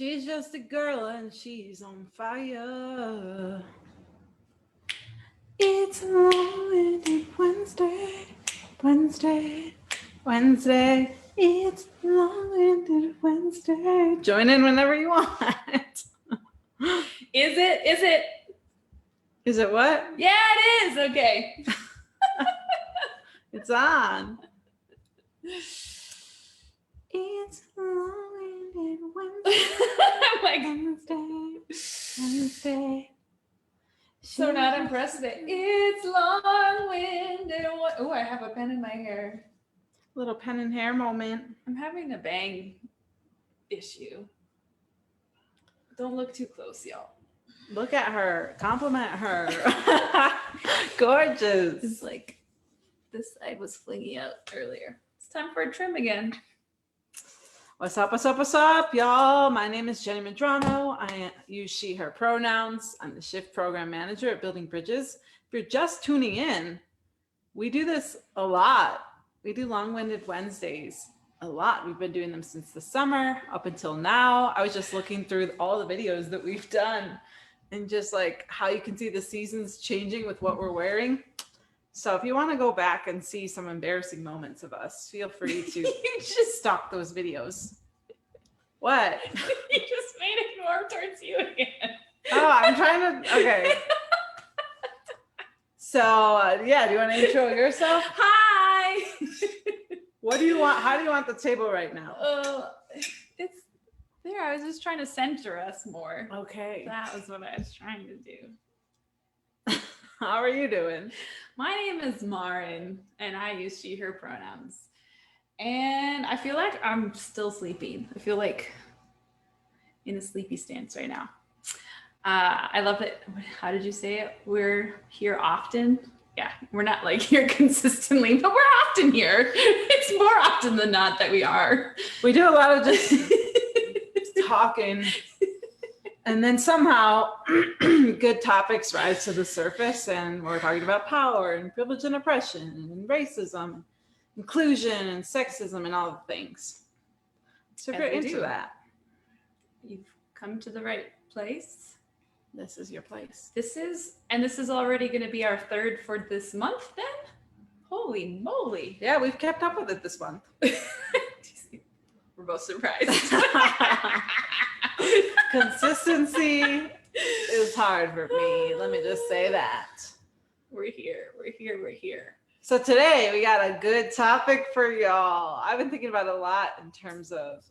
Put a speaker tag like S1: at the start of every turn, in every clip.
S1: She's just a girl and she's on fire. It's long-winded Wednesday, Wednesday, Wednesday. It's long-winded Wednesday. Join in whenever you want.
S2: Is it?
S1: Is it what?
S2: Yeah, it is. Okay.
S1: It's on. It's long-winded Wednesday.
S2: I'm like,
S1: Wednesday.
S2: so not impressed today. It's long-winded. Oh, I have a pen in my hair.
S1: Little pen and hair moment.
S2: I'm having a bang issue. Don't look too close, y'all.
S1: Look at her. Compliment her. Gorgeous.
S2: It's like this side was flingy out earlier. It's time for a trim again.
S1: What's up, what's up, what's up, y'all? My name is Jenny Medrano. I use she, her pronouns. I'm the shift program manager at Building Bridges. If you're just tuning in, we do this a lot. We do long-winded Wednesdays a lot. We've been doing them since the summer up until now. I was just looking through all the videos that we've done and just like how you can see the seasons changing with what we're wearing. So if you want to go back and see some embarrassing moments of us, feel free to just stalk those videos. What?
S2: You just made it more towards you again.
S1: Oh, I'm trying to, okay. So yeah, do you want to intro yourself?
S2: Hi.
S1: What do you want? How do you want the table right now?
S2: It's there. I was just trying to center us more.
S1: Okay.
S2: That was what I was trying to do.
S1: How are you doing?
S2: My name is Marin, and I use she, her pronouns. And I feel like I'm still sleeping. I feel like in a sleepy stance right now. I love it. How did you say it? We're here often. Yeah, we're not like here consistently, but we're often here. It's more often than not that we are.
S1: We do a lot of just talking. And then somehow good topics rise to the surface, and we're talking about power and privilege and oppression and racism, inclusion and sexism and all the things. So if you're into that,
S2: you've come to the right place.
S1: This is your place.
S2: This is already going to be our third for this month then? Holy moly.
S1: Yeah, we've kept up with it this month.
S2: We're both surprised.
S1: Consistency is hard for me. Let me just say that.
S2: We're here.
S1: So today we got a good topic for y'all. I've been thinking about it a lot in terms of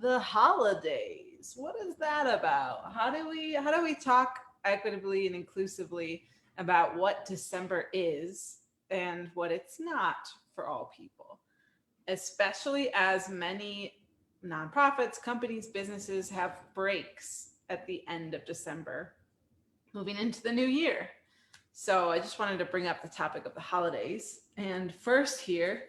S1: the holidays. What is that about? How do we talk equitably and inclusively about what December is and what it's not for all people, especially as many nonprofits, companies, businesses have breaks at the end of December, moving into the new year. So I just wanted to bring up the topic of the holidays. And first here,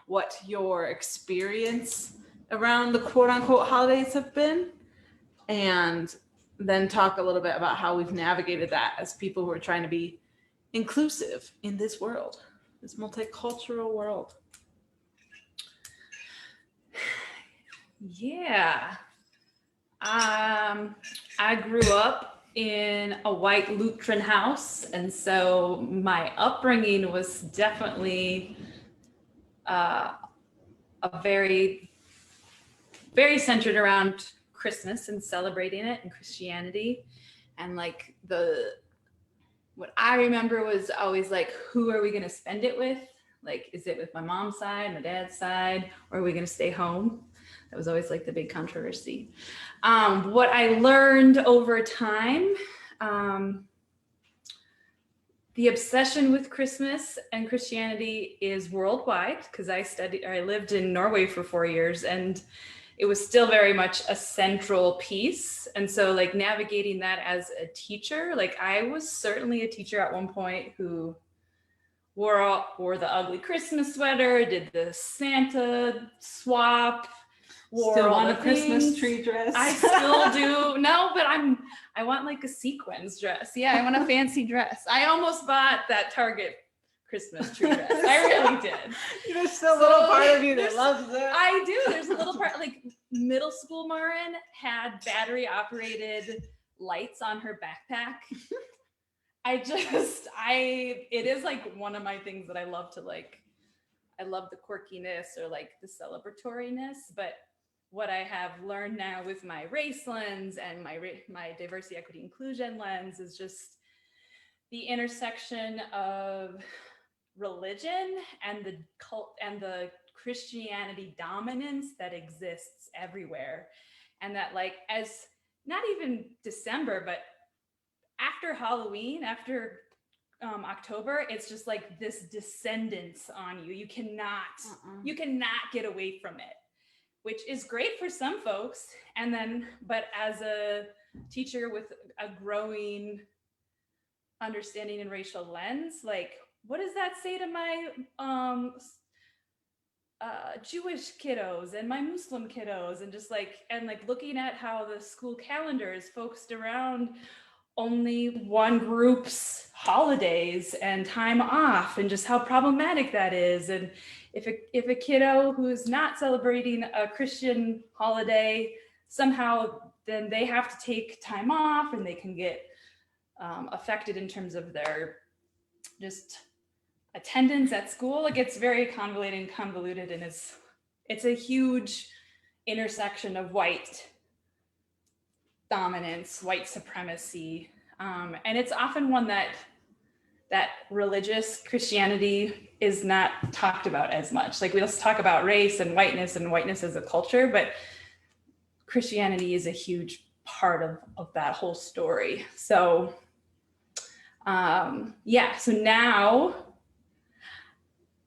S1: what your experience around the quote unquote holidays have been, and then talk a little bit about how we've navigated that as people who are trying to be inclusive in this world, this multicultural world.
S2: Yeah. I grew up in a white Lutheran house, and so my upbringing was definitely a very, very centered around Christmas and celebrating it and Christianity. And like what I remember was always like, who are we going to spend it with? Like, is it with my mom's side, my dad's side, or are we going to stay home? That was always like the big controversy. What I learned over time, the obsession with Christmas and Christianity is worldwide, because I lived in Norway for 4 years, and it was still very much a central piece. And so like navigating that as a teacher, like I was certainly a teacher at one point who wore the ugly Christmas sweater, did the Santa swap,
S1: Still want a Christmas tree dress.
S2: I still do. No, but I want like a sequins dress. Yeah, I want a fancy dress. I almost bought that Target Christmas tree dress. I really did.
S1: There's still a little part of you that loves it.
S2: I do. There's a little part, like middle school Marin had battery operated lights on her backpack. It is like one of my things that I love to like. I love the quirkiness or like the celebratoriness, but what I have learned now with my race lens and my diversity, equity, inclusion lens is just the intersection of religion and the cult and the Christianity dominance that exists everywhere. And that like as not even December, but after Halloween, after October, it's just like this descendance on you. You cannot get away from it, which is great for some folks. And then, but as a teacher with a growing understanding and racial lens, like, what does that say to my Jewish kiddos and my Muslim kiddos, and just like, and like looking at how the school calendar is focused around only one group's holidays and time off, and just how problematic that is. And if a kiddo who's not celebrating a Christian holiday, somehow then they have to take time off, and they can get affected in terms of their just attendance at school. It gets very convoluted, and it's a huge intersection of white dominance, white supremacy, and it's often one that religious Christianity is not talked about as much. Like, we also talk about race and whiteness as a culture, but Christianity is a huge part of that whole story. So so now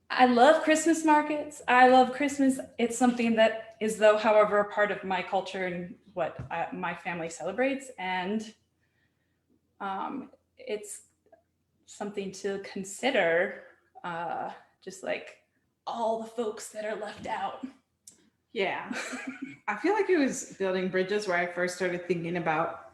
S2: I love Christmas markets. I love Christmas. It's something that is, though, however, a part of my culture and what my family celebrates. And it's something to consider, just like all the folks that are left out.
S1: Yeah. I feel like it was building bridges where I first started thinking about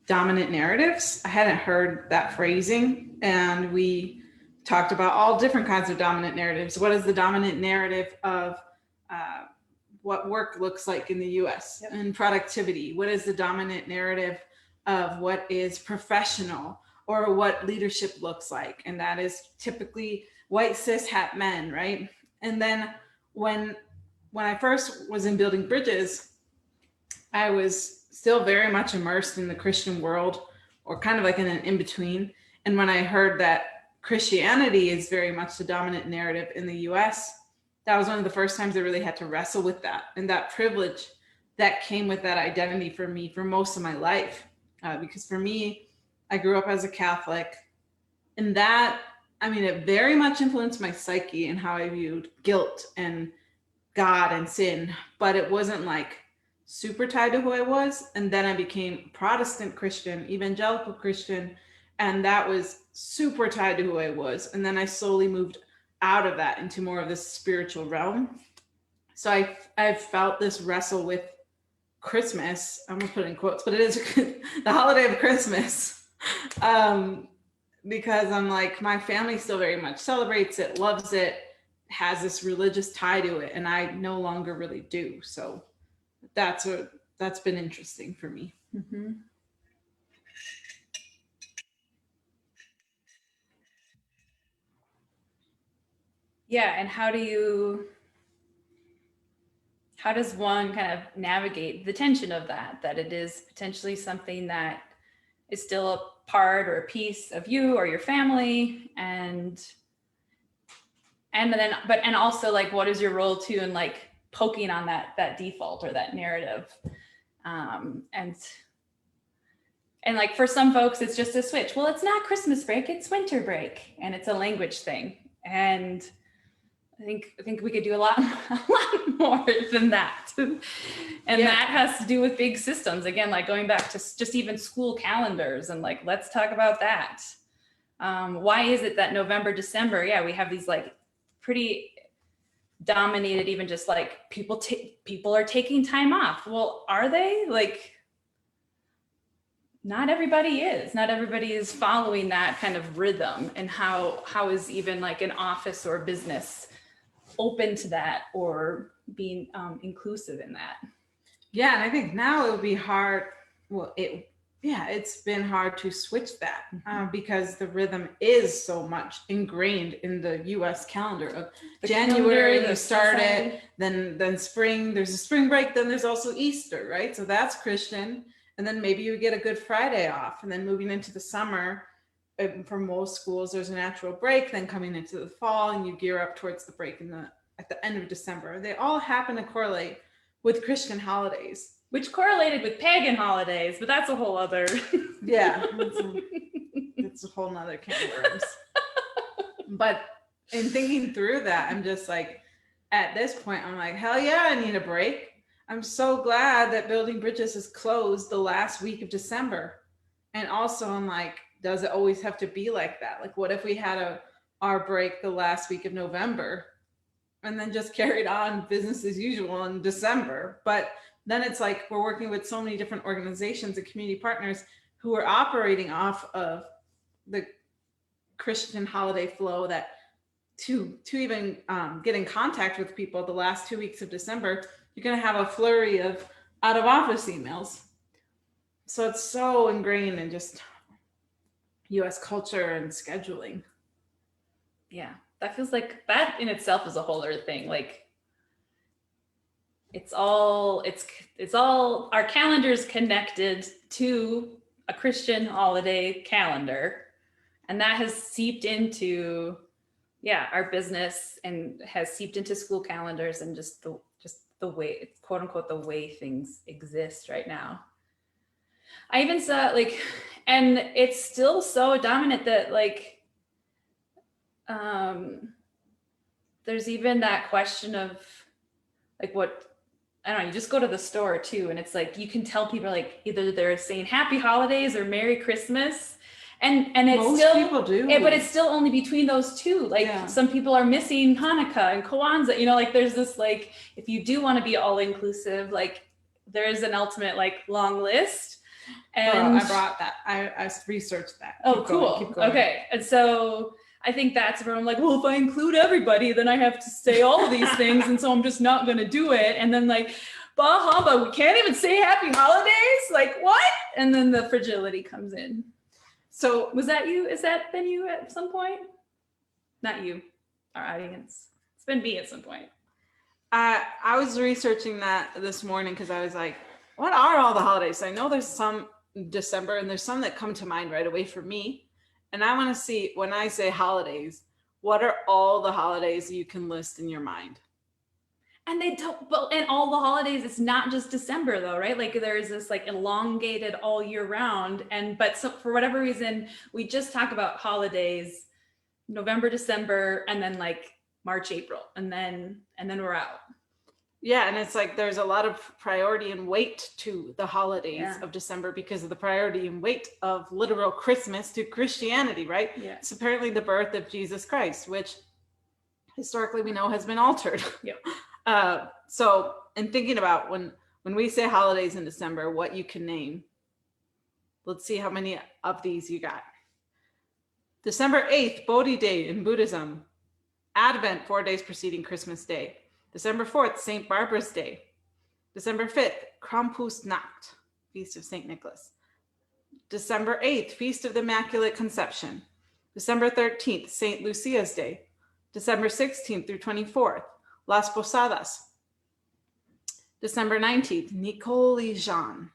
S1: dominant narratives. I hadn't heard that phrasing, and we talked about all different kinds of dominant narratives. What is the dominant narrative of what work looks like in the US? Yep. And productivity? What is the dominant narrative of what is professional or what leadership looks like? And that is typically white cis het men, right? And then when I first was in building bridges, I was still very much immersed in the Christian world, or kind of like in an in-between. And when I heard that Christianity is very much the dominant narrative in the US, that was one of the first times I really had to wrestle with that, and that privilege that came with that identity for me for most of my life. Because for me, I grew up as a Catholic, and that, I mean, it very much influenced my psyche and how I viewed guilt and God and sin, but it wasn't like super tied to who I was. And then I became Protestant Christian, evangelical Christian, and that was super tied to who I was. And then I slowly moved out of that into more of this spiritual realm. So I've felt this wrestle with Christmas. I'm gonna put it in quotes, but it is the holiday of Christmas. Because I'm like, my family still very much celebrates it, loves it, has this religious tie to it, and I no longer really do. So that's been interesting for me. Mm-hmm.
S2: Yeah, and how does one kind of navigate the tension of that it is potentially something that is still a part or a piece of you or your family, and also like, what is your role too in like poking on that default or that narrative, and like for some folks it's just a switch. Well, it's not Christmas break, it's winter break, and it's a language thing. And I think we could do a lot more than that. And that has to do with big systems. Again, like going back to just even school calendars, and like, let's talk about that. Why is it that November, December, we have these like pretty dominated, even just like people are taking time off. Well, are they? Like, not everybody is following that kind of rhythm. And how is even like an office or business open to that or being inclusive in that.
S1: Yeah, and I think now it would be hard. Well, it's been hard to switch that because the rhythm is so much ingrained in the U.S. calendar of
S2: The
S1: January.
S2: calendar,
S1: You
S2: the
S1: start
S2: society.
S1: it, then spring. There's a spring break. Then there's also Easter, right? So that's Christian, and then maybe you get a Good Friday off, and then moving into the summer. For most schools, there's a natural break. Then coming into the fall, and you gear up towards the break at the end of December. They all happen to correlate with Christian holidays.
S2: Which correlated with pagan holidays, but that's a whole other.
S1: Yeah, it's a whole nother can of worms. But in thinking through that, I'm just like, at this point, I'm like, hell yeah, I need a break. I'm so glad that Building Bridges is closed the last week of December. And also, I'm like, does it always have to be like that? Like, what if we had our break the last week of November and then just carried on business as usual in December? But then it's like we're working with so many different organizations and community partners who are operating off of the Christian holiday flow that to even get in contact with people the last 2 weeks of December, you're going to have a flurry of out of office emails. So it's so ingrained in just US culture and scheduling.
S2: Yeah, that feels like that in itself is a whole other thing. Like it's all our calendars connected to a Christian holiday calendar, and that has seeped into our business and has seeped into school calendars and just the way, quote unquote, the way things exist right now. I even saw and it's still so dominant that there's even that question of what, I don't know, you just go to the store too, and it's like you can tell people either they're saying happy holidays or Merry Christmas, and it's
S1: most
S2: still
S1: people do,
S2: but it's still only between those two. Some people are missing Hanukkah and Kwanzaa, there's this if you do want to be all inclusive, there's an ultimate long list. And
S1: I brought that. I researched that.
S2: Oh, cool. Keep going. Okay, and so I think that's where I'm like, well, if I include everybody, then I have to say all these things, and so I'm just not going to do it. And then bah humbug, we can't even say happy holidays? What? And then the fragility comes in. So was that you? Is that been you at some point? Not you, our audience. It's been me at some point.
S1: I was researching that this morning because I was like, what are all the holidays? I know there's some in December, and there's some that come to mind right away for me. And I want to see, when I say holidays, what are all the holidays you can list in your mind?
S2: And they don't, but and all the holidays, it's not just December though, right? There's this elongated all year round. But for whatever reason, we just talk about holidays, November, December, and then March, April, and then we're out.
S1: Yeah, and it's there's a lot of priority and weight to the holidays of December because of the priority and weight of literal Christmas to Christianity, right?
S2: Yeah.
S1: It's apparently the birth of Jesus Christ, which historically we know has been altered.
S2: Yep.
S1: So in thinking about when we say holidays in December, what you can name, let's see how many of these you got. December 8th, Bodhi Day in Buddhism. Advent, 4 days preceding Christmas Day. December 4th, St. Barbara's Day. December 5th, Krampusnacht, Feast of St. Nicholas. December 8th, Feast of the Immaculate Conception. December 13th, St. Lucia's Day. December 16th through 24th, Las Posadas. December 19th, Nicole Jean.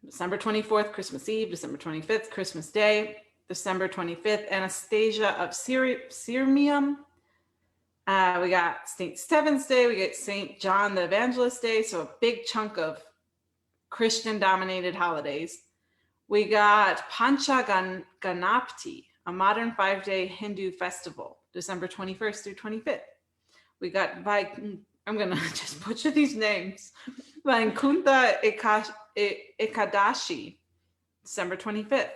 S1: December 24th, Christmas Eve. December 25th, Christmas Day. December 25th, Anastasia of Sirmium. We got St. Stephen's Day. We get St. John the Evangelist Day. So a big chunk of Christian-dominated holidays. We got Pancha Ganapati, a modern 5-day Hindu festival, December 21st through 25th. We got I'm going to just butcher these names. Vaikuntha Ekadashi, December 25th.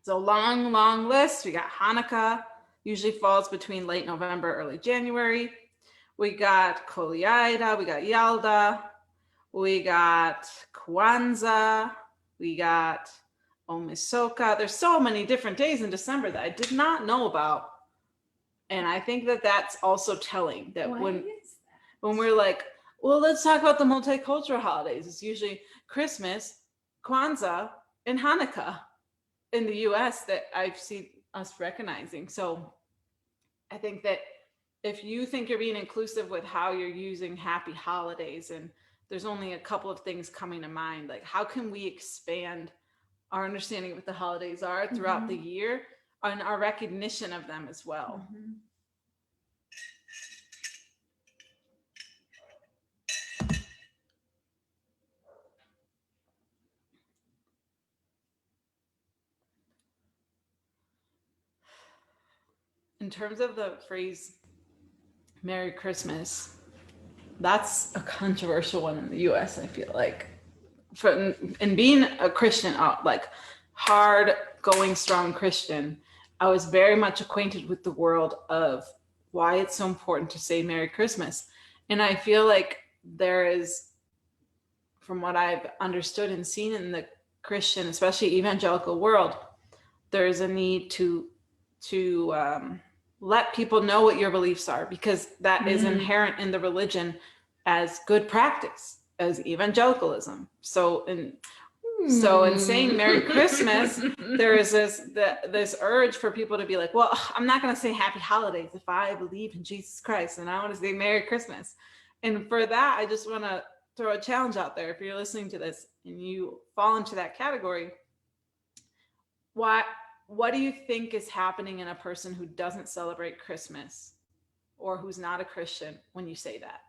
S1: So long list. We got Hanukkah, usually falls between late November, early January. We got Koliaida, we got Yalda, we got Kwanzaa, we got Omisoka. There's so many different days in December that I did not know about. And I think that that's also telling that
S2: Why
S1: when
S2: is
S1: we're like, well, let's talk about the multicultural holidays. It's usually Christmas, Kwanzaa, and Hanukkah in the US that I've seen us recognizing. So I think that if you think you're being inclusive with how you're using happy holidays, and there's only a couple of things coming to mind, like how can we expand our understanding of what the holidays are throughout the year and our recognition of them as well. In terms of the phrase Merry Christmas, that's a controversial one in the US, I feel like. And being a Christian, like hard going strong Christian, I was very much acquainted with the world of why it's so important to say Merry Christmas. And I feel like there is, from what I've understood and seen in the Christian, especially evangelical world, there is a need to let people know what your beliefs are, because that is inherent in the religion as good practice, as evangelicalism. So in saying Merry Christmas, there is this urge for people to be like, well, I'm not going to say Happy Holidays if I believe in Jesus Christ, and I want to say Merry Christmas. And for that, I just want to throw a challenge out there. If you're listening to this and you fall into that category, what do you think is happening in a person who doesn't celebrate Christmas or who's not a Christian when you say that?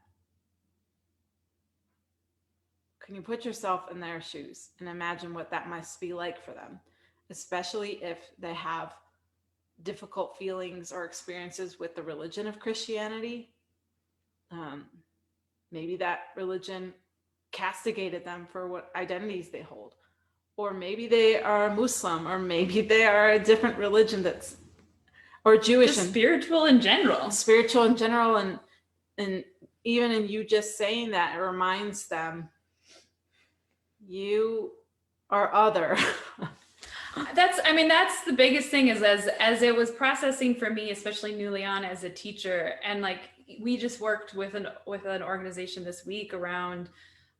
S1: Can you put yourself in their shoes and imagine what that must be like for them, especially if they have difficult feelings or experiences with the religion of Christianity? Maybe that religion castigated them for what identities they hold. Or maybe they are Muslim, or maybe they are a different religion or Jewish.
S2: Just spiritual in general.
S1: And even in you just saying that, it reminds them you are other.
S2: That's the biggest thing is as it was processing for me, especially newly on as a teacher, and like we just worked with an organization this week around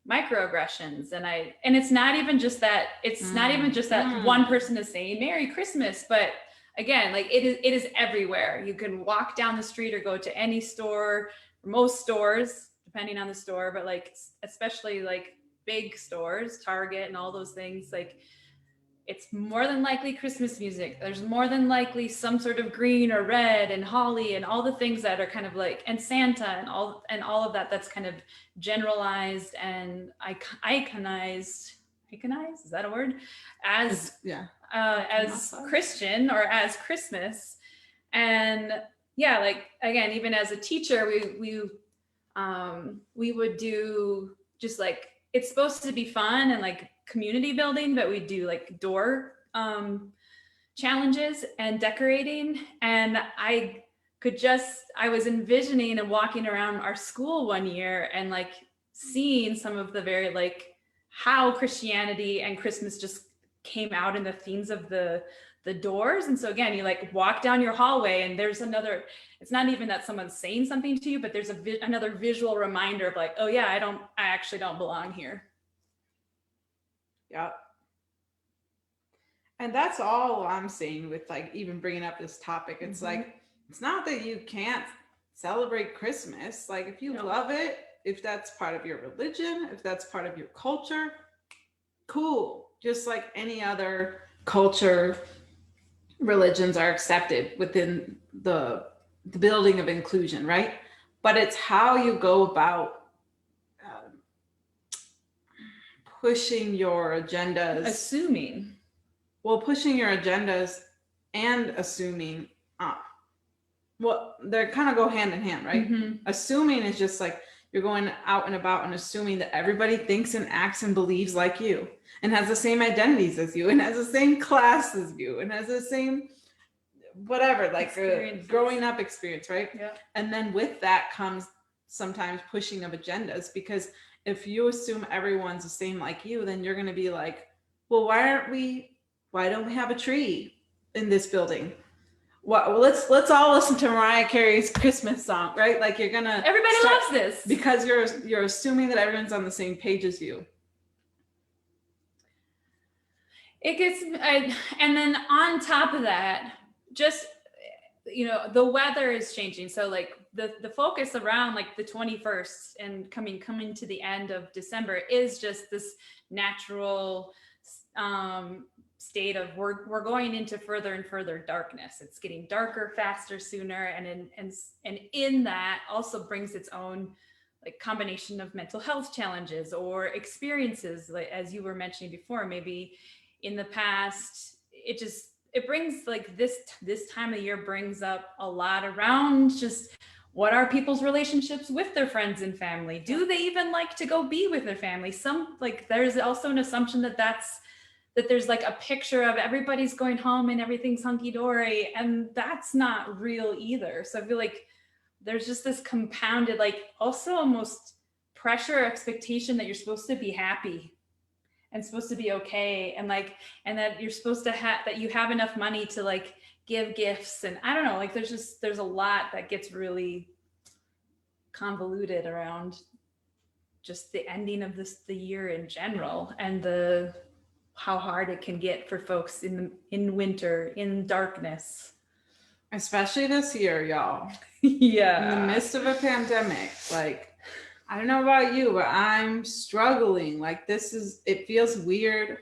S2: microaggressions, and it's not even just that one person is saying Merry Christmas, but again, like it is everywhere. You can walk down the street or go to any store, most stores depending on the store, but like especially like big stores, Target and all those things, like it's more than likely Christmas music. There's more than likely some sort of green or red and holly and all the things that are kind of like, and Santa and all of that that's kind of generalized and iconized, is that a word? As Christian or as Christmas. And yeah, like again, even as a teacher, we would do just like, it's supposed to be fun and like community building, but we do like door challenges and decorating. And I was envisioning and walking around our school one year and like seeing some of the very like how Christianity and Christmas just came out in the themes of the doors. And so again, you like walk down your hallway and there's another, it's not even that someone's saying something to you, but there's another visual reminder of like, oh yeah, I actually don't belong here.
S1: Yep. And that's all I'm saying with like even bringing up this topic. It's like, it's not that you can't celebrate Christmas. Like if you love it, if that's part of your religion, if that's part of your culture, cool. Just like any other culture, religions are accepted within the building of inclusion, right? But it's how you go about pushing your agendas. Pushing your agendas and assuming. Well, they kind of go hand in hand, right? Assuming is just like you're going out and about and assuming that everybody thinks and acts and believes like you and has the same identities as you and has the same class as you and has the same whatever, like growing up experience, right?
S2: Yeah.
S1: And then with that comes sometimes pushing of agendas, because if you assume everyone's the same like you, then you're going to be like, well, why don't we have a tree in this building? well, let's all listen to Mariah Carey's Christmas song, right? Like you're gonna
S2: Everybody loves this
S1: because you're assuming that everyone's on the same page as you.
S2: It gets, and then on top of that, just, the weather is changing. So like the focus around like the 21st and coming to the end of December is just this natural state of we're going into further and further darkness. It's getting darker faster, sooner, and in that also brings its own like combination of mental health challenges or experiences, like as you were mentioning before. Maybe in the past, it brings like this time of year brings up a lot around just what are people's relationships with their friends and family? Do they even like to go be with their family? There's also an assumption that there's like a picture of everybody's going home and everything's hunky-dory, and that's not real either. So I feel like there's just this compounded, like also almost pressure, expectation that you're supposed to be happy and supposed to be okay, and that you're supposed to that you have enough money to like give gifts, and I don't know, like there's a lot that gets really convoluted around just the ending of the year in general, and how hard it can get for folks in winter, in darkness,
S1: especially this year, y'all.
S2: Yeah,
S1: in the midst of a pandemic. Like, I don't know about you, but I'm struggling. Like, it feels weird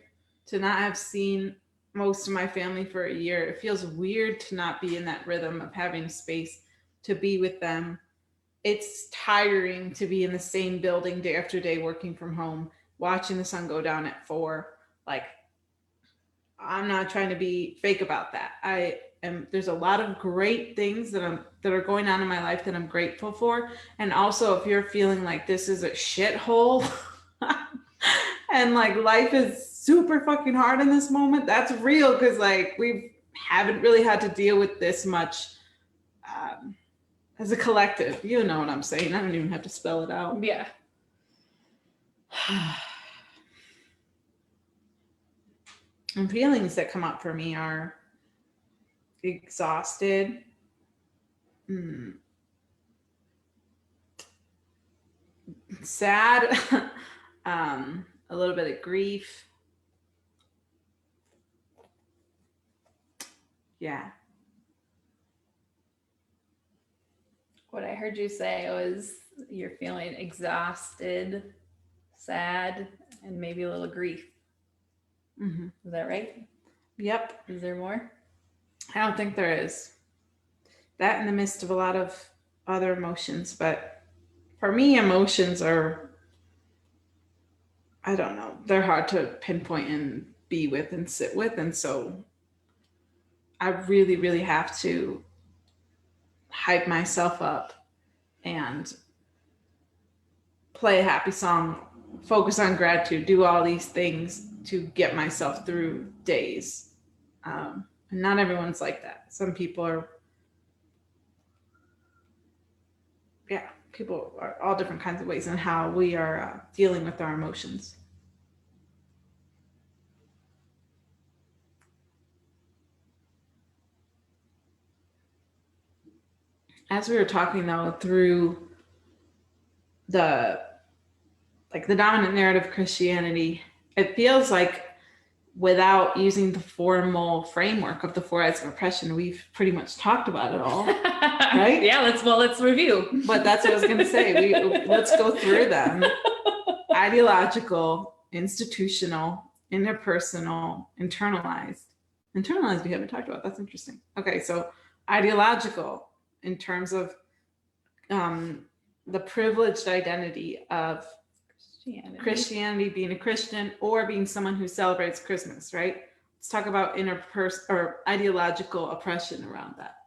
S1: to not have seen most of my family for a year. It feels weird to not be in that rhythm of having space to be with them. It's tiring to be in the same building day after day, working from home, watching the sun go down at 4. Like, I'm not trying to be fake about that. There's a lot of great things that are going on in my life that I'm grateful for. And also, if you're feeling like this is a shithole and like life is super fucking hard in this moment, that's real, because like we haven't really had to deal with this much as a collective. You know what I'm saying? I don't even have to spell it out.
S2: Yeah.
S1: And feelings that come up for me are exhausted, sad, a little bit of grief. Yeah.
S2: What I heard you say was you're feeling exhausted, sad, and maybe a little grief.
S1: Mm-hmm.
S2: Is that right?
S1: Yep.
S2: Is there more?
S1: I don't think there is. That in the midst of a lot of other emotions. But for me, emotions are, I don't know, they're hard to pinpoint and be with and sit with. And so I really, really have to hype myself up and play a happy song, focus on gratitude, do all these things to get myself through days. And not everyone's like that. Some people are, people are all different kinds of ways in how we are dealing with our emotions. As we were talking though, through the dominant narrative of Christianity, it feels like without using the formal framework of the 4 I's of oppression, we've pretty much talked about it all, right?
S2: Yeah, let's review.
S1: But that's what I was going to say. Let's go through them. Ideological, institutional, interpersonal, internalized. Internalized we haven't talked about. That's interesting. Okay, so ideological in terms of the privileged identity of Christianity, being a Christian or being someone who celebrates Christmas, right? Let's talk about or ideological oppression around that.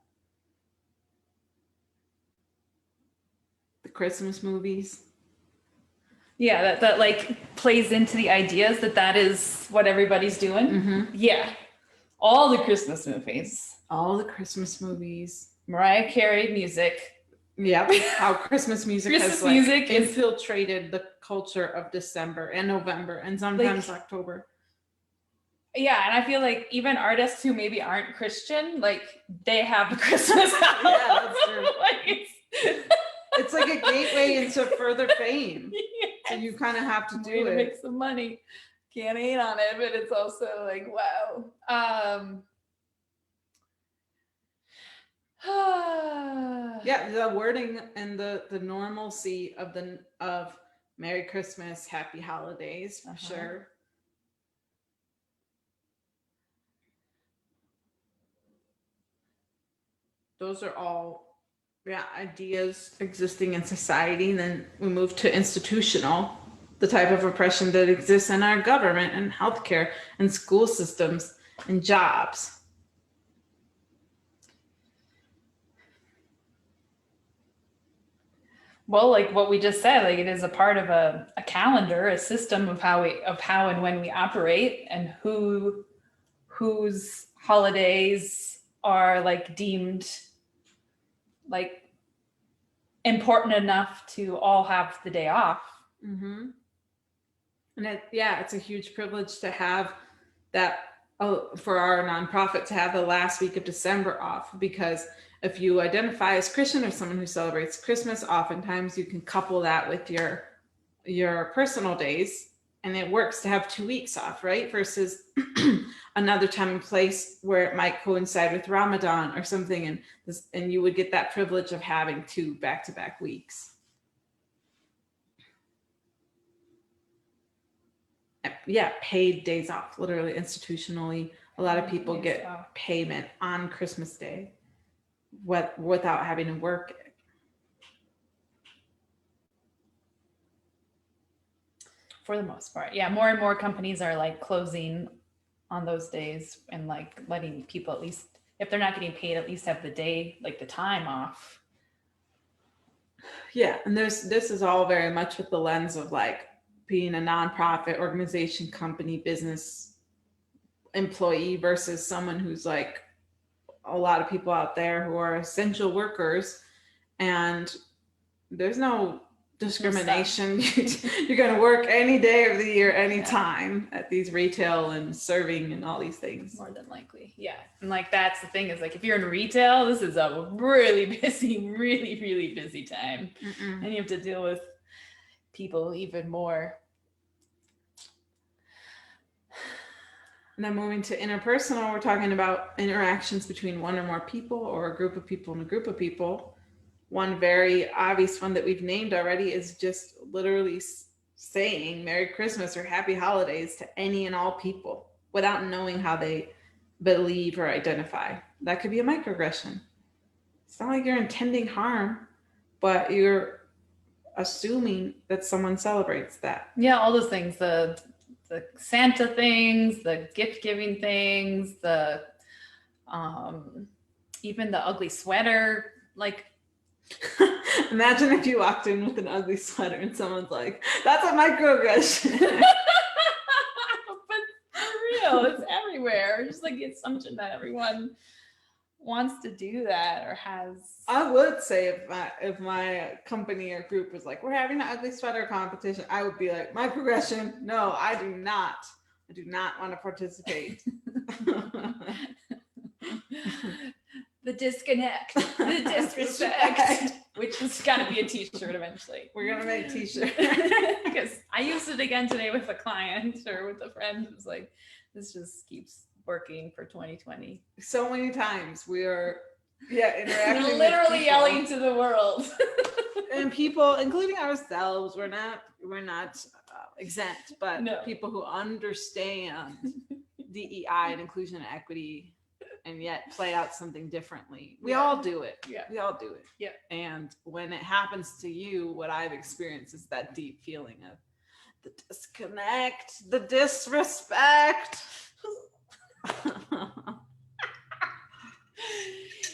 S1: The Christmas movies.
S2: Yeah, that like plays into the ideas that is what everybody's doing.
S1: Mm-hmm.
S2: Yeah. All the Christmas movies.
S1: All the Christmas movies.
S2: Mariah Carey music.
S1: Yeah, how Christmas music
S2: Christmas
S1: has like
S2: music
S1: infiltrated the culture of December and November and sometimes October.
S2: Yeah, and I feel like even artists who maybe aren't Christian, like they have the Christmas album.
S1: Yeah, that's true.
S2: Like,
S1: It's like a gateway into further fame. So
S2: yes.
S1: you kind of have to
S2: Way
S1: do
S2: to
S1: it.
S2: make some money. Can't hate on it, but it's also like, wow.
S1: Yeah, the wording and the normalcy of Merry Christmas, Happy Holidays, for sure. Those are all ideas existing in society. And then we move to institutional, the type of oppression that exists in our government and healthcare and school systems and jobs.
S2: Well, like what we just said, like it is a part of a calendar, a system of how and when we operate, and whose holidays are like deemed like important enough to all have the day off.
S1: Mm-hmm. And it's a huge privilege to have that for our nonprofit to have the last week of December off, because if you identify as Christian or someone who celebrates Christmas, oftentimes you can couple that with your personal days, and it works to have 2 weeks off, right? Versus another time and place where it might coincide with Ramadan or something, and you would get that privilege of having 2 back-to-back weeks. Yeah, paid days off, literally institutionally. A lot of people get payment on Christmas Day without having to work.
S2: For the most part. Yeah, more and more companies are like closing on those days and like letting people, at least if they're not getting paid, at least have the day, like the time off.
S1: Yeah, and this is all very much with the lens of like being a nonprofit organization, company, business employee versus someone who's like a lot of people out there who are essential workers, and there's no discrimination. You're going to work any day of the year, anytime at these retail and serving and all these things.
S2: More than likely. Yeah. And like, that's the thing is like, if you're in retail, this is a really busy, really, really busy time. And you have to deal with people even more.
S1: And then moving to interpersonal, we're talking about interactions between one or more people or a group of people and a group of people. One very obvious one that we've named already is just literally saying Merry Christmas or Happy Holidays to any and all people without knowing how they believe or identify. That could be a microaggression. It's not like you're intending harm, but you're assuming that someone celebrates that.
S2: Yeah, all those things, the Santa things, the gift giving things, the even the ugly sweater, like
S1: imagine if you walked in with an ugly sweater and someone's like, that's a microaggression.
S2: But for real, it's everywhere. Just like the assumption that everyone wants to do that or has.
S1: I would say if my company or group was like, we're having an ugly sweater competition, I would be like, microaggression? No, I do not want to participate.
S2: The disconnect, the disrespect, which has got to be a t-shirt eventually.
S1: We're going to make t-shirts.
S2: Because I used it again today with a client or with a friend. It was like, this just keeps working for 2020.
S1: So many times we are interacting
S2: literally yelling to the world.
S1: And people, including ourselves, we're not exempt, but people who understand DEI and inclusion and equity and yet play out something differently. We all do it.
S2: Yeah.
S1: We all do it.
S2: Yeah.
S1: And when it happens to you, what I've experienced is that deep feeling of the disconnect, the disrespect.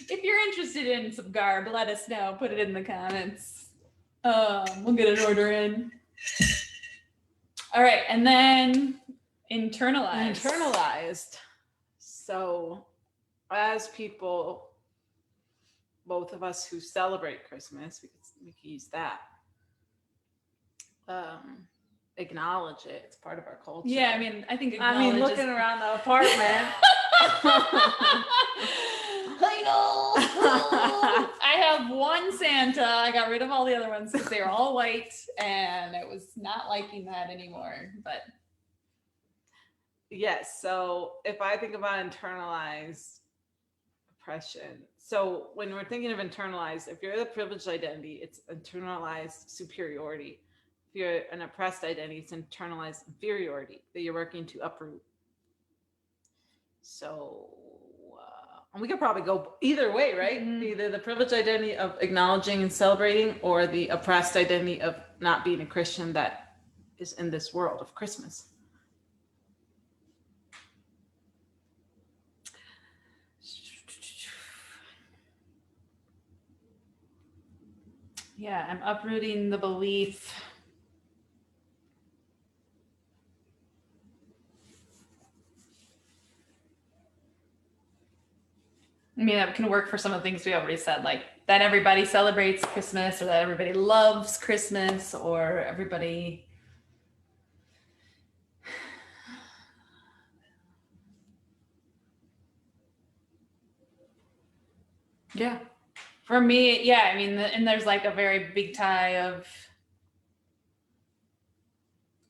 S2: If you're interested in some garb, let us know. Put it in the comments. We'll get an order in. All right, and then internalized. So as people, both of us who celebrate Christmas, we could use that.
S1: acknowledge it. It's part of our culture.
S2: Yeah, I mean, I think
S1: looking around the apartment.
S2: I know. I have one Santa. I got rid of all the other ones because they were all white, and I was not liking that anymore. But
S1: yes, so if I think about internalized oppression, so when we're thinking of internalized, if you're the privileged identity, it's internalized superiority. If you're an oppressed identity, it's internalized inferiority that you're working to uproot. So, and we could probably go either way, right?
S2: Mhm.
S1: Either the privileged identity of acknowledging and celebrating, or the oppressed identity of not being a Christian that is in this world of Christmas.
S2: yeah, I'm uprooting the belief. I mean, that can work for some of the things we already said, like that everybody celebrates Christmas, or that everybody loves Christmas, or everybody. Yeah. For me, yeah, I mean, and there's like a very big tie of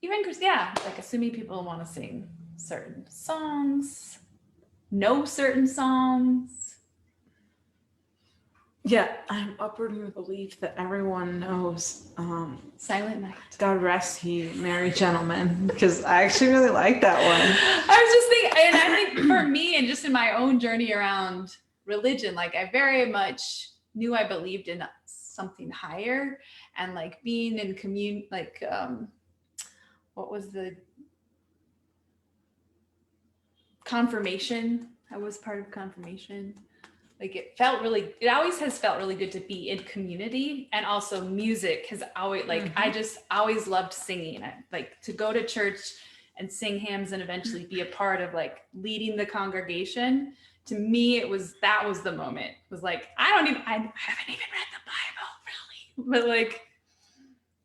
S2: even, yeah, like assuming people want to sing certain songs, know certain songs.
S1: Yeah, I'm uprooting the belief that everyone knows
S2: Silent Night.
S1: God rest ye merry gentlemen, because I actually really like that one.
S2: I was just thinking, and I think for me, and just in my own journey around religion, like I very much knew I believed in something higher, and like being in like what was the confirmation? I was part of confirmation. Like it always has felt really good to be in community, and also music has always, like, I just always loved singing. Like to go to church and sing hymns and eventually be a part of like leading the congregation. To me, that was the moment. It was like, I haven't even read the Bible really, but like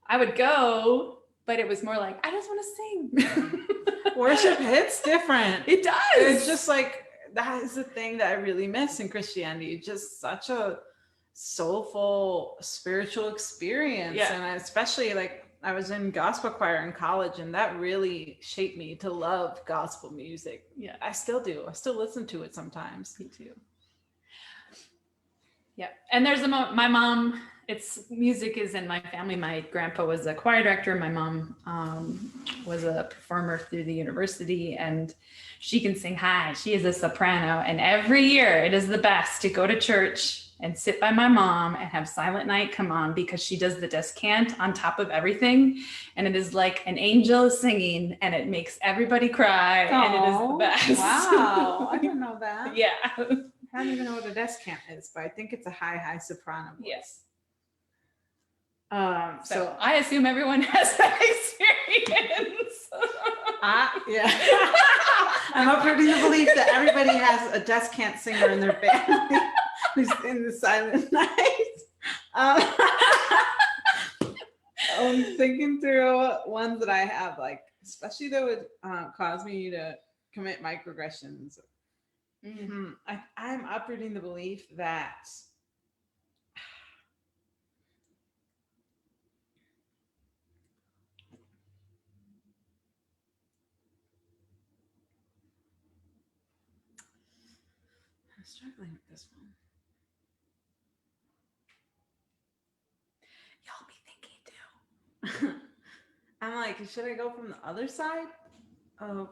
S2: I would go, but it was more like, I just want to sing.
S1: Worship hits different.
S2: It does.
S1: It's just like, that is the thing that I really miss in Christianity. Just such a soulful spiritual experience.
S2: Yeah.
S1: And especially like I was in gospel choir in college, and that really shaped me to love gospel music.
S2: Yeah.
S1: I still do. I still listen to it sometimes.
S2: Me too. Yeah. And there's my mom, music is in my family. My grandpa was a choir director. My mom was a performer through the university, and she can sing high. She is a soprano. And every year it is the best to go to church and sit by my mom and have Silent Night come on, because she does the descant on top of everything. And it is like an angel singing, and it makes everybody cry. And it is the best.
S1: Wow. I didn't know that.
S2: Yeah.
S1: I don't even know what a descant is, but I think it's a high soprano voice.
S2: Yes.
S1: So
S2: I assume everyone has that experience.
S1: yeah. I'm uprooting the belief that everybody has a descant singer in their family who's in the Silent Night. I'm thinking through ones that I have, like, especially that would cause me to commit microaggressions. I'm uprooting the belief that I'm struggling with this one.
S2: Y'all be thinking too.
S1: I'm like, should I go from the other side of?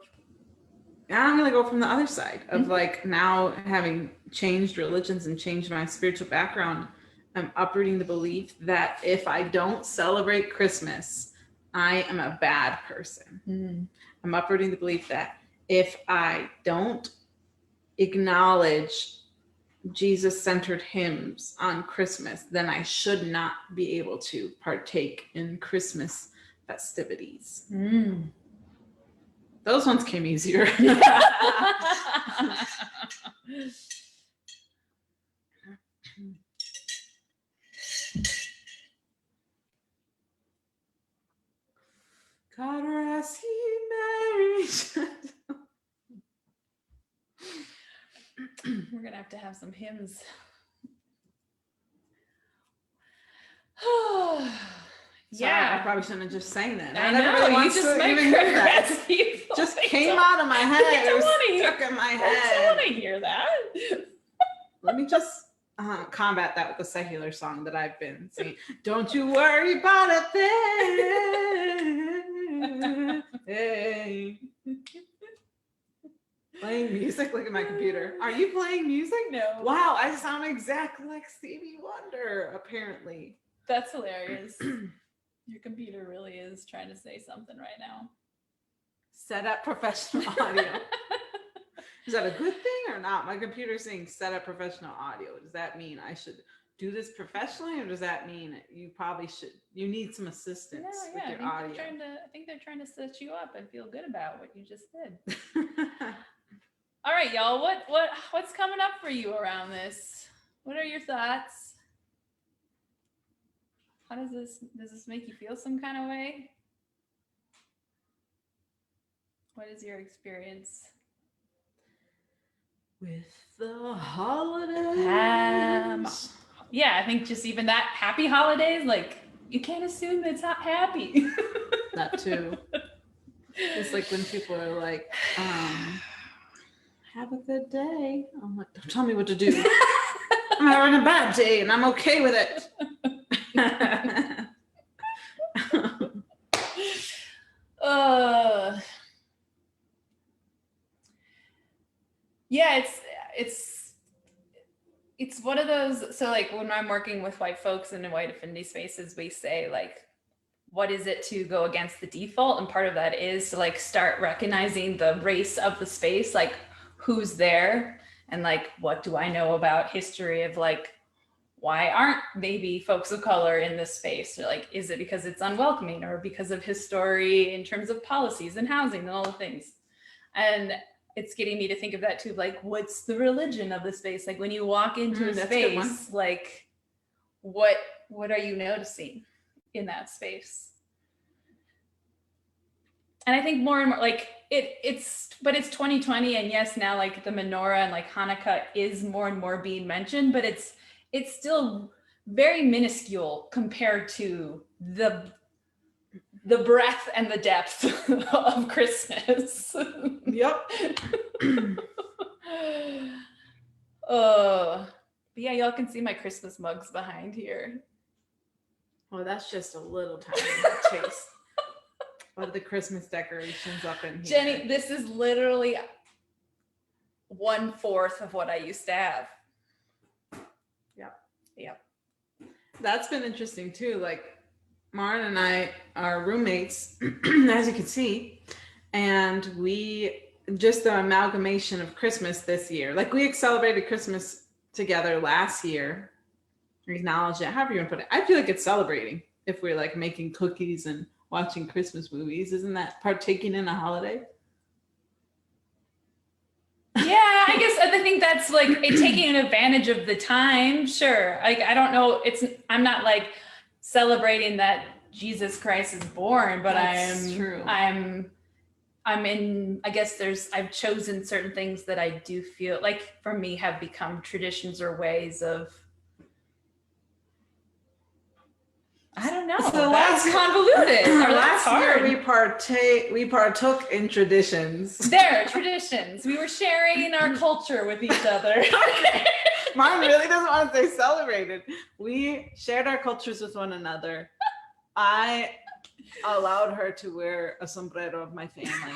S1: I'm gonna go from the other side of like, now having changed religions and changed my spiritual background, I'm uprooting the belief that if I don't celebrate Christmas, I am a bad person. I'm uprooting the belief that if I don't acknowledge Jesus-centered hymns on Christmas, then I should not be able to partake in Christmas festivities. Those ones came easier. God
S2: have to have some hymns.
S1: Sorry, I probably shouldn't have just sang that.
S2: I
S1: Not
S2: know,
S1: everybody
S2: you
S1: wants
S2: just
S1: to
S2: make
S1: even hear that.
S2: progress people.
S1: Just
S2: They
S1: came
S2: don't-
S1: out of my head.
S2: They
S1: It
S2: don't
S1: was
S2: want to hear.
S1: stuck in my
S2: I don't want
S1: head.
S2: to hear that.
S1: Let me just combat that with a secular song that I've been singing. Don't you worry about a thing. Hey. Playing music. Look at my computer. Are you playing music?
S2: No.
S1: Wow, I sound exactly like Stevie Wonder, apparently.
S2: That's hilarious. Your computer really is trying to say something right now.
S1: Set up professional audio. Is that a good thing or not? My computer's saying set up professional audio. Does that mean I should do this professionally, or does that mean you probably should, you need some assistance with your audio?
S2: I think they're trying to set you up and feel good about what you just did. All right, y'all. What's coming up for you around this? What are your thoughts? How does this make you feel some kind of way? What is your experience
S1: With the holidays.
S2: Yeah, I think just even that happy holidays, like you can't assume it's not happy.
S1: That too. It's like when people are like, have a good day. I'm like, don't tell me what to do. I'm having a bad day and I'm okay with it.
S2: Yeah, it's one of those. So like when I'm working with white folks in white affinity spaces, we say like, what is it to go against the default? And part of that is to like start recognizing the race of the space, like who's there and like, what do I know about history of like, why aren't maybe folks of color in this space? Or like, is it because it's unwelcoming or because of history in terms of policies and housing and all the things? And it's getting me to think of that too. Like, what's the religion of the space? Like when you walk into a space, like what are you noticing in that space? And I think more and more like it's 2020, and yes, now like the menorah and like Hanukkah is more and more being mentioned, but it's still very minuscule compared to the breadth and the depth of Christmas.
S1: Yep.
S2: But yeah, y'all can see my Christmas mugs behind here.
S1: Well, that's just a little tiny taste of the Christmas decorations up in here.
S2: Jenny, this is literally 1/4 of what I used to have. Yep.
S1: That's been interesting too. Like Maren and I are roommates, as you can see, and we just the amalgamation of Christmas this year. Like we celebrated Christmas together last year. Acknowledge it, however you want to put it. I feel like it's celebrating if we're like making cookies and watching Christmas movies. Isn't that partaking in a holiday?
S2: Yeah, I guess I think that's like taking advantage of the time. Sure. Like, I don't know. I'm not like celebrating that Jesus Christ is born, but
S1: That's true.
S2: I'm in, I guess I've chosen certain things that I do feel like for me have become traditions or ways of, I don't know.
S1: So
S2: that's convoluted. Or that's
S1: last year
S2: hard.
S1: we partook in traditions.
S2: There, traditions. We were sharing our culture with each other.
S1: Mom really doesn't want to say celebrated. We shared our cultures with one another. I allowed her to wear a sombrero of my family.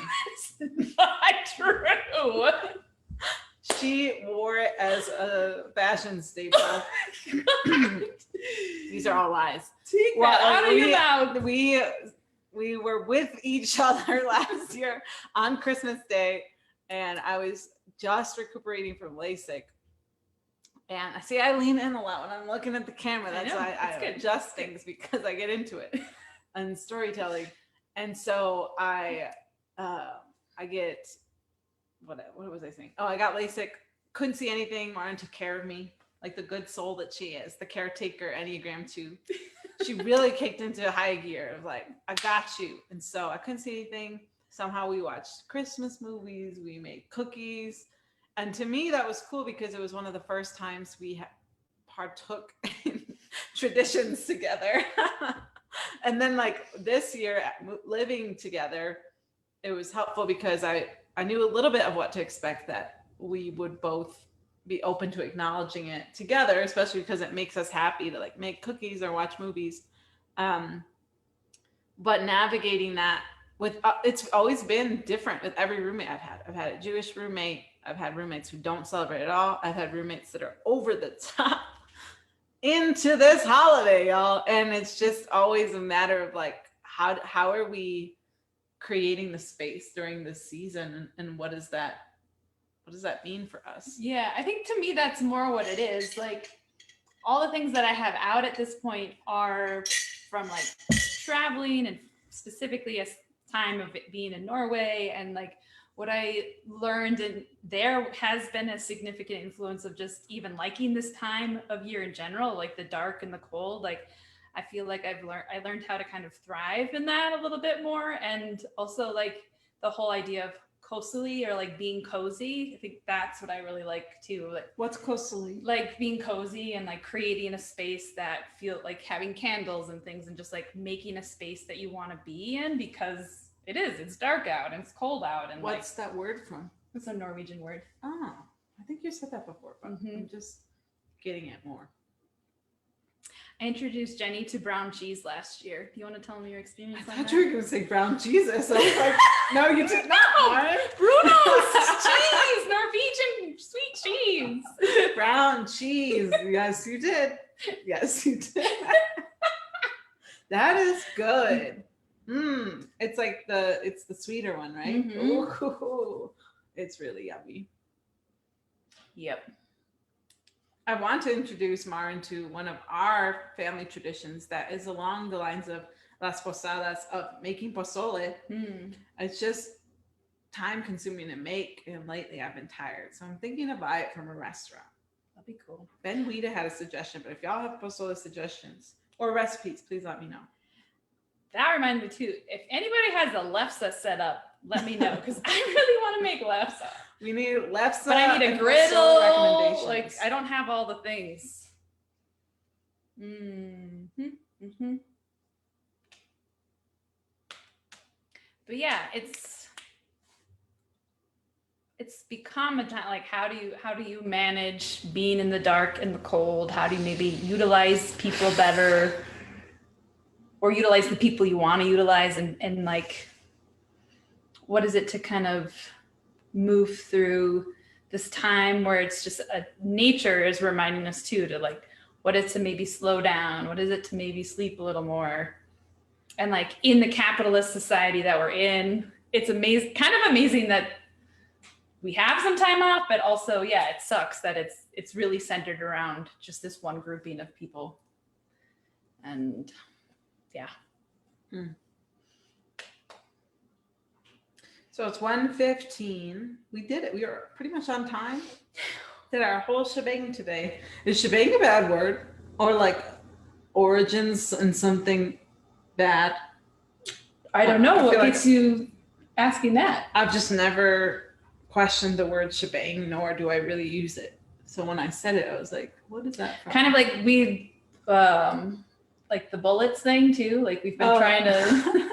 S2: It's not true.
S1: She wore it as a fashion staple. These are all lies.
S2: Take that out of your mouth.
S1: We were with each other last year on Christmas Day, and I was just recuperating from LASIK. And I see I lean in a lot when I'm looking at the camera. That's why I adjust things, because I get into it and storytelling. And so I get what was I saying? Oh, I got LASIK. Couldn't see anything. Lauren took care of me like the good soul that she is, the caretaker, Enneagram 2. She really kicked into high gear of like, I got you. And so I couldn't see anything. Somehow we watched Christmas movies. We made cookies. And to me, that was cool because it was one of the first times we partook in traditions together. And then like this year, living together, it was helpful because I knew a little bit of what to expect, that we would both be open to acknowledging it together, especially because it makes us happy to like make cookies or watch movies. But navigating that with it's always been different with every roommate I've had. I've had a Jewish roommate. I've had roommates who don't celebrate at all. I've had roommates that are over the top into this holiday, y'all. And it's just always a matter of like, how are we creating the space during this season, and what does that mean for us?
S2: Yeah, I think to me that's more what it is. Like all the things that I have out at this point are from like traveling, and specifically a time of it being in Norway, and like what I learned, and there has been a significant influence of just even liking this time of year in general, like the dark and the cold. Like I feel like I learned how to kind of thrive in that a little bit more. And also like the whole idea of coastally, or like being cozy. I think that's what I really like too. Like
S1: What's coastally?
S2: Like being cozy and like creating a space that feel like having candles and things, and just like making a space that you want to be in, because it's dark out and it's cold out. And
S1: what's that word from?
S2: It's a Norwegian word.
S1: Oh, I think you said that before, but I'm just getting it more.
S2: I introduced Jenny to brown cheese last year. Do you want to tell me your experience on that?
S1: I thought you were going to say brown Jesus. I was like, no, you did not.
S2: Bruno's cheese, Norwegian sweet cheese.
S1: Brown cheese. Yes, you did. Yes, you did. That is good. It's like it's the sweeter one, right? Ooh, it's really yummy.
S2: Yep.
S1: I want to introduce Maren to one of our family traditions that is along the lines of las posadas, of making pozole. It's just time consuming to make, and lately I've been tired, so I'm thinking to buy it from a restaurant.
S2: That'd be cool.
S1: Ben Wida had a suggestion, but if y'all have pozole suggestions or recipes, please let me know.
S2: That reminds me too, if anybody has a lefse set up, let me know, because I really want to make lefse.
S1: We need lefse,
S2: but I need a griddle. Like I don't have all the things. But yeah, it's become a time, like how do you manage being in the dark and the cold? How do you maybe utilize people better, or utilize the people you want to utilize, and like what is it to kind of move through this time where it's just nature is reminding us too, to like what is to maybe slow down, what is it to maybe sleep a little more. And like in the capitalist society that we're in, it's kind of amazing that we have some time off, but also, yeah, it sucks that it's really centered around just this one grouping of people. And yeah.
S1: So it's 1:15. We did it. We were pretty much on time. Did our whole shebang today. Is shebang a bad word? Or like origins and something bad?
S2: I don't know. What gets you asking that?
S1: I've just never questioned the word shebang, nor do I really use it. So when I said it, I was like, what is that from?
S2: Kind of like we, like the bullets thing too. Like we've been trying to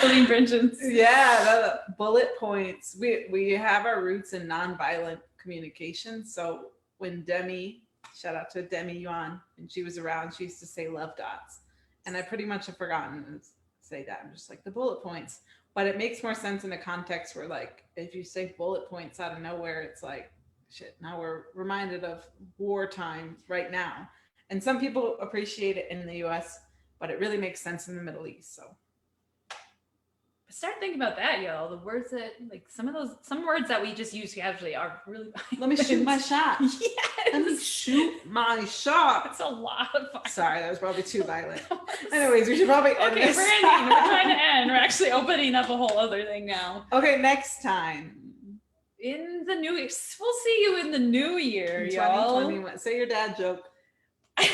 S2: put inventions.
S1: Yeah, the bullet points. We have our roots in nonviolent communication. So when Demi, shout out to Demi Yuan, when she was around, she used to say love dots. And I pretty much have forgotten to say that. I'm just like the bullet points. But it makes more sense in a context where, like, if you say bullet points out of nowhere, it's like, shit, now we're reminded of wartime right now. And some people appreciate it in the US, but it really makes sense in the Middle East. So
S2: start thinking about that, y'all. The words that, like, some words that we just use casually are really.
S1: Let me shoot my shot.
S2: Yes.
S1: Let me shoot my shot.
S2: It's a lot of fun.
S1: Sorry, that was probably too violent. Anyways, we should probably end this.
S2: We're ending. We're trying to end. We're actually opening up a whole other thing now.
S1: Okay, next time.
S2: In the new year. We'll see you in the new year, y'all.
S1: 2021. Say your dad joke.
S2: I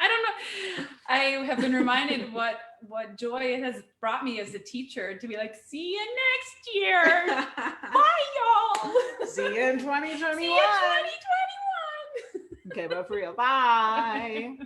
S2: don't know. I have been reminded what what joy it has brought me as a teacher to be like, see you next year. Bye, y'all.
S1: See you in 2021.
S2: See you in 2021.
S1: Okay, but for real, bye.